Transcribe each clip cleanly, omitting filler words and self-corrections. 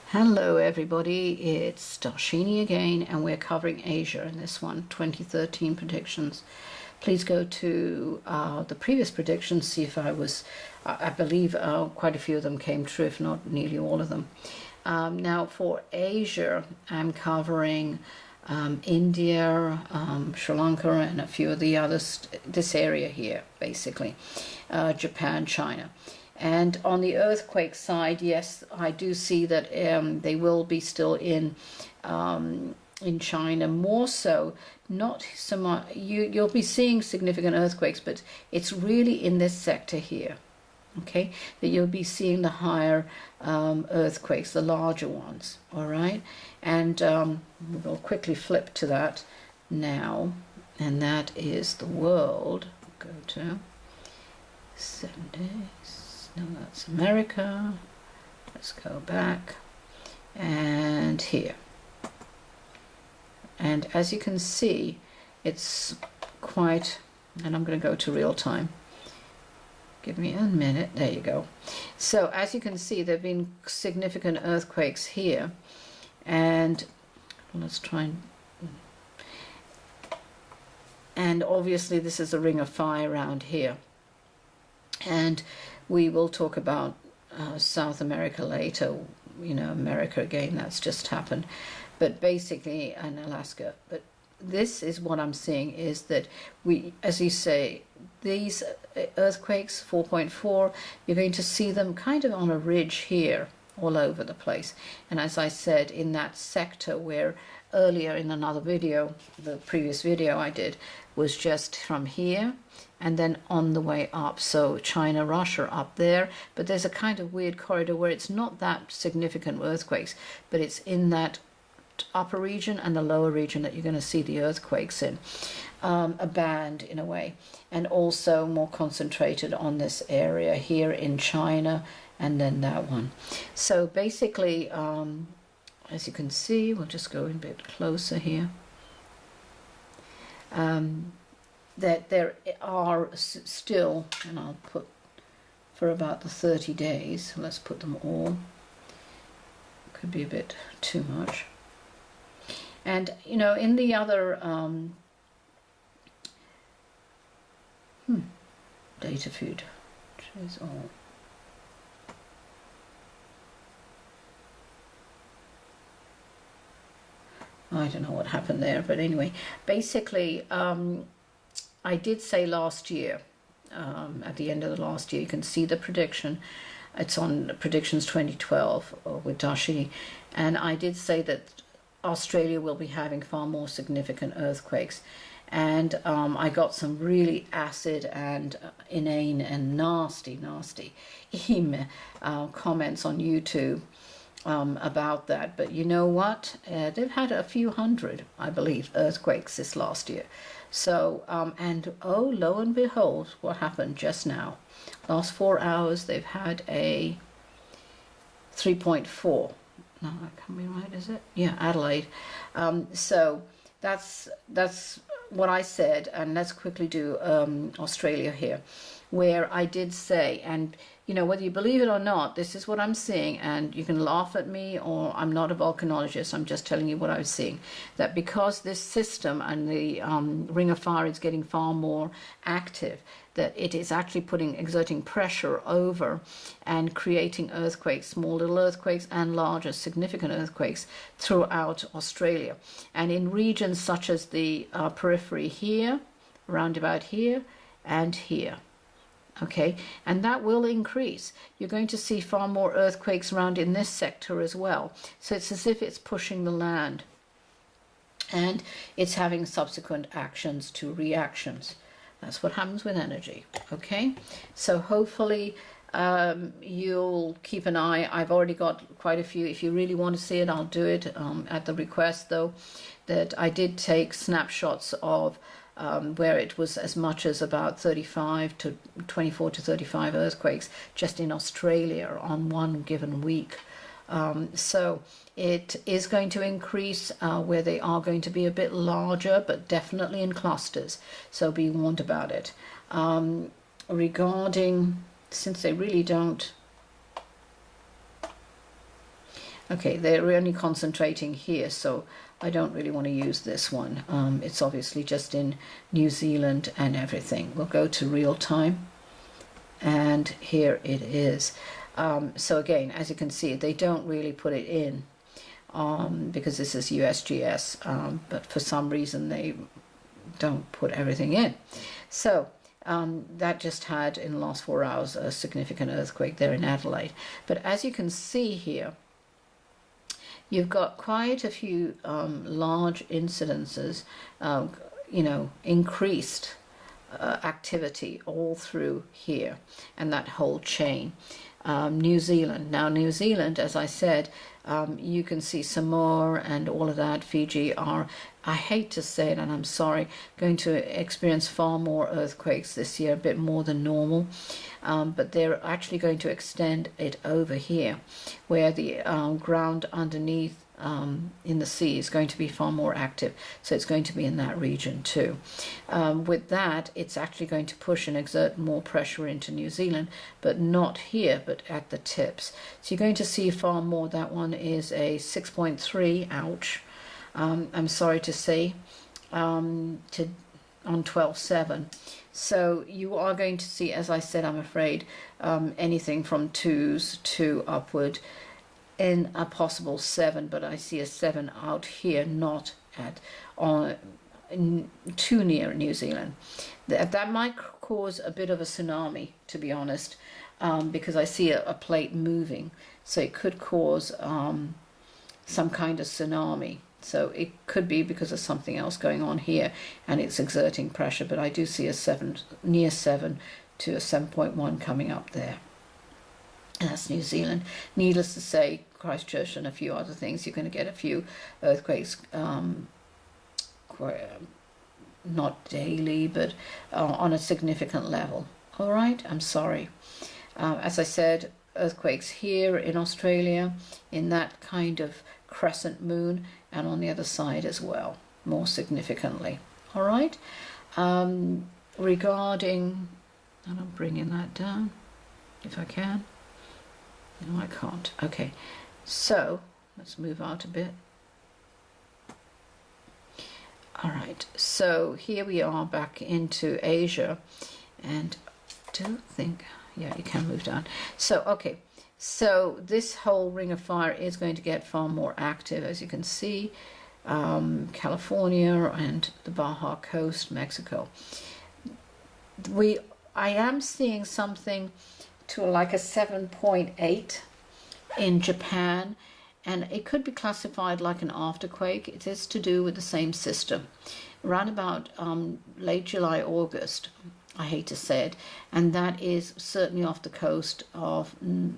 Hello everybody, it's Darshini again, and we're covering Asia in this one, 2013 predictions. Please go to the previous predictions, see if I believe quite a few of them came true, if not nearly all of them. Now for Asia, I'm covering India, Sri Lanka, and a few of the others, this area here, basically, Japan, China. And on the earthquake side, yes, I do see that they will be still in China, more so, not so much. You'll be seeing significant earthquakes, but it's really in this sector here, okay, that you'll be seeing the higher earthquakes, the larger ones, all right? And we'll quickly flip to that now, and that is the world. Go to 7 days. No, that's America. Let's go back, and here. And as you can see, it's quite, and I'm going to go to real time. Give me a minute. There you go. So as you can see, there have been significant earthquakes here, and let's try and obviously this is a ring of fire around here, and we will talk about South America later, you know, America again, that's just happened, but basically, and Alaska. But this is what I'm seeing, is that we, as you say, these earthquakes, 4.4, you're going to see them kind of on a ridge here, all over the place. And as I said, in that sector where earlier in another video, the previous video I did, was just from here and then on the way up. So China, Russia up there, but there's a kind of weird corridor where it's not that significant earthquakes, but it's in that upper region and the lower region that you're going to see the earthquakes in, a band in a way, and also more concentrated on this area here in China, and then that one. So basically, as you can see, we'll just go in a bit closer here, that there are still, and I'll put for about the 30 days, let's put them all, could be a bit too much. And you know, in the other data feed, which is all, I don't know what happened there, but anyway, basically, I did say last year, at the end of the last year, you can see the prediction. It's on Predictions 2012 with Darshini, and I did say that Australia will be having far more significant earthquakes. And I got some really acid and inane and nasty comments on YouTube about that. But you know what? They've had a few hundred, I believe, earthquakes this last year. So, and oh, lo and behold, what happened just now? Last 4 hours, they've had a 3.4. No, that can't be right, is it? Yeah, Adelaide. So that's what I said, and let's quickly do Australia here, where I did say, and you know, whether you believe it or not, this is what I'm seeing, and you can laugh at me, or I'm not a volcanologist, I'm just telling you what I was seeing, that because this system and the ring of fire is getting far more active, that it is actually exerting pressure over and creating earthquakes, small little earthquakes and larger significant earthquakes throughout Australia. And in regions such as the periphery here, round about here, and here. Okay, and that will increase. You're going to see far more earthquakes around in this sector as well. So it's as if it's pushing the land, and it's having subsequent actions to reactions. That's what happens with energy. Okay, so hopefully you'll keep an eye. I've already got quite a few. If you really want to see it, I'll do it at the request, though, that I did take snapshots of where it was as much as about 24 to 35 earthquakes just in Australia on one given week. So it is going to increase where they are going to be a bit larger, but definitely in clusters. So be warned about it. Regarding, since they really don't Okay, they're only concentrating here, so I don't really want to use this one. It's obviously just in New Zealand and everything. We'll go to real time, and here it is. So again, as you can see, they don't really put it in because this is USGS, but for some reason they don't put everything in. So that just had, in the last 4 hours, a significant earthquake there in Adelaide. But as you can see here, you've got quite a few large incidences, you know, increased activity all through here and that whole chain. New Zealand. Now, New Zealand, as I said, you can see Samoa and all of that. Fiji are, I hate to say it, and I'm sorry, going to experience far more earthquakes this year, a bit more than normal. But they're actually going to extend it over here, where the ground underneath in the sea is going to be far more active. So it's going to be in that region too. With that, it's actually going to push and exert more pressure into New Zealand, but not here, but at the tips. So you're going to see far more. That one is a 6.3, ouch. I'm sorry to say, on 12.7. So you are going to see, as I said, I'm afraid, anything from 2s to upward in a possible 7, but I see a 7 out here, not at too near New Zealand. That might cause a bit of a tsunami, to be honest, because I see a plate moving, so it could cause some kind of tsunami. So it could be because of something else going on here and it's exerting pressure, but I do see a 7, near 7 to a 7.1 coming up there. And that's New Zealand. Needless to say, Christchurch and a few other things, you're going to get a few earthquakes, not daily, but on a significant level. All right, I'm sorry. As I said, earthquakes here in Australia, in that kind of crescent moon, and on the other side as well, more significantly. All right. Regarding, and I'm bringing that down if I can. No, I can't. Okay, so let's move out a bit. All right, so here we are back into Asia, and I don't think, yeah, you can move down. So, okay, so this whole ring of fire is going to get far more active, as you can see, California and the Baja Coast, Mexico. I am seeing something to like a 7.8 in Japan, and it could be classified like an afterquake. It is to do with the same system. Around about late July, August, I hate to say it, and that is certainly off the coast of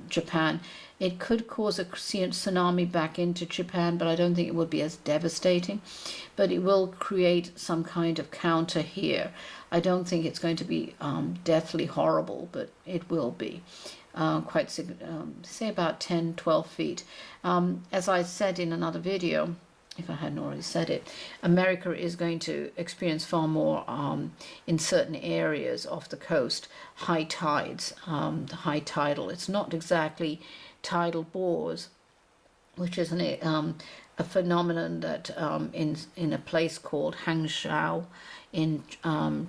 Japan. It could cause a tsunami back into Japan, but I don't think it would be as devastating. But it will create some kind of counter here. I don't think it's going to be deathly horrible, but it will be quite, say about 10, 12 feet. As I said in another video, if I hadn't already said it, America is going to experience far more in certain areas off the coast, high tides, high tidal. It's not exactly tidal bores, which is a phenomenon that in a place called Hangzhou in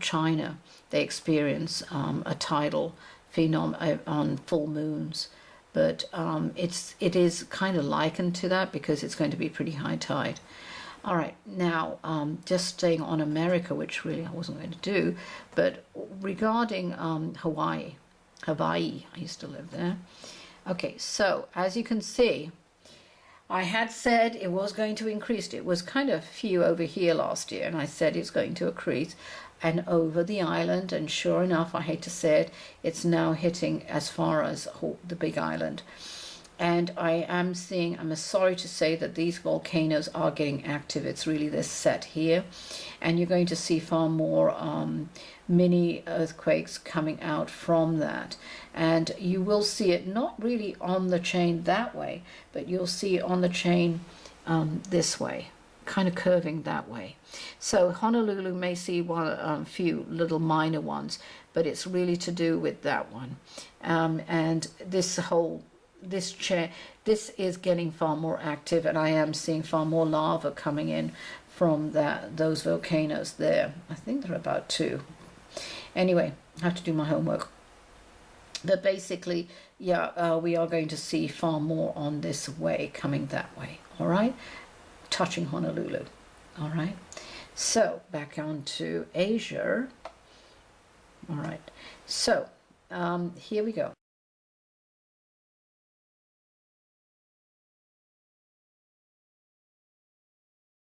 China, they experience a tidal phenomenon on full moons. But it is kind of likened to that because it's going to be pretty high tide. All right, now just staying on America, which really I wasn't going to do, but regarding Hawaii, I used to live there. Okay, so as you can see, I had said it was going to increase. It was kind of few over here last year, and I said it's going to increase and over the island, and sure enough, I hate to say it, it's now hitting as far as the Big Island. And I am seeing, I'm sorry to say that these volcanoes are getting active. It's really this set here, and you're going to see far more mini earthquakes coming out from that. And you will see it not really on the chain that way, but you'll see on the chain this way, kind of curving that way. So Honolulu may see a few little minor ones, but it's really to do with that one. And this whole this is getting far more active, and I am seeing far more lava coming in from those volcanoes there. I think there are about 2. Anyway, I have to do my homework. But basically, yeah, we are going to see far more on this way, coming that way. All right, touching Honolulu. All right, so back on to Asia. All right, so here we go.